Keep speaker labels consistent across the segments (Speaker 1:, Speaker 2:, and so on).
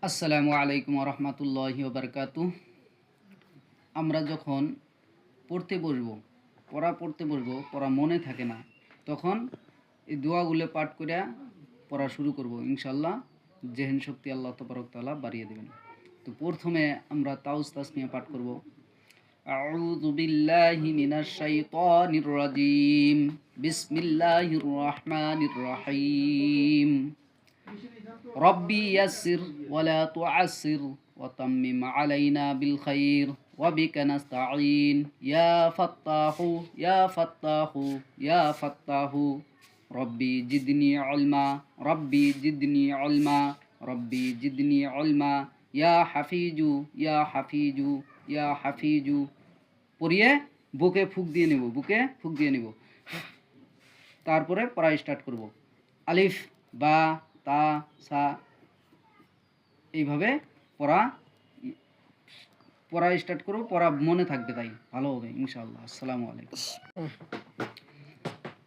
Speaker 1: আসসালামু আলাইকুম রহমতুল্লাহি ওবরকাতু। আমরা যখন পড়তে বসবো পড়া মনে থাকে না, তখন এই দোয়াগুলো পাঠ করে পড়া শুরু করব। ইনশাল্লাহ জেহেন শক্তি আল্লাহ তবারক তাআলা বাড়িয়ে দেবেন। তো প্রথমে আমরা তাউজ তাসমিয়া পাঠ করব। আউযু বিল্লাহি মিনাশ শাইতানির রাজিম। বিসমিল্লাহির রহমানির রহিম। রব্বি ইয়াসসির ওয়ালা তুআসসির ওয়াতাম্মিম আলাইনা বিল খাইর ওয়াবিকা নাস্তাঈন ইয়া ফাত্তাহু ইয়া ফাত্তাহু ইয়া ফাত্তাহু রব্বি জিদনি ইলমা রব্বি জিদনি ইলমা রব্বি জিদনি ইলমা ইয়া হাফিজু ইয়া হাফিজু ইয়া হাফিজু। পড়িয়ে বুকে ফুঁক দিয়ে নেব। তারপরে পড়া স্টার্ট করব। আলিফ বা তা সা এইভাবে পড়া স্টার্ট করব। পড়া মনে থাকবে, তাই ভালো হবে ইনশাআল্লাহ।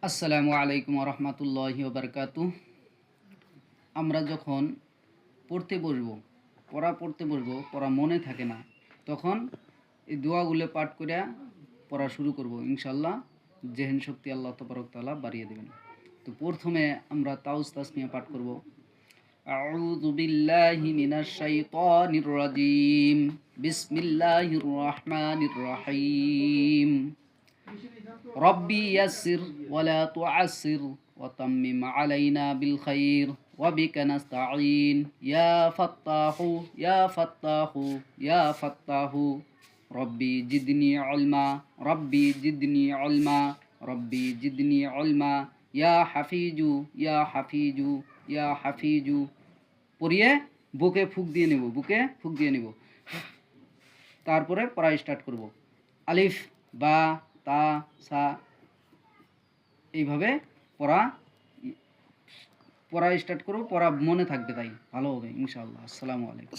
Speaker 1: আসসালামু আলাইকুম রহমতুল্লাহি ওবরকাতু। আমরা যখন পড়তে বসবো পড়া মনে থাকে না, তখন এই দোয়াগুলো পাঠ করে পড়া শুরু করব। ইনশাল্লাহ জেহেন শক্তি আল্লাহ তবারক তাআলা বাড়িয়ে দেবেন। তো প্রথমে আমরা তাউজ তাসমিয়া পাঠ করব। আউযু বিল্লাহি মিনাশ শাইতানির রাজিম। বিসমিল্লাহির রহমানির রহিম। রব্বি ইয়াসসির ওয়ালা তুআসসির ওয়াতাম্মিম আলাইনা বিল খাইর ওয়াবিকা নাস্তাঈন ইয়া ফাত্তাহু ইয়া ফাত্তাহু ইয়া ফাত্তাহু রব্বি জিদনি ইলমা রব্বি জিদনি ইলমা রব্বি জিদনি ইলমা ইয়া হাফিজু ইয়া হাফিজু ইয়া হাফিজু। পড়িয়ে বুকে ফুঁক দিয়ে নেব। তারপরে পড়া স্টার্ট করব। আলিফ বা তা সা এইভাবে পড়া স্টার্ট করব। পড়া মনে থাকবে, তাই ভালো হবে ইনশাআল্লাহ। আসসালামু আলাইকুম।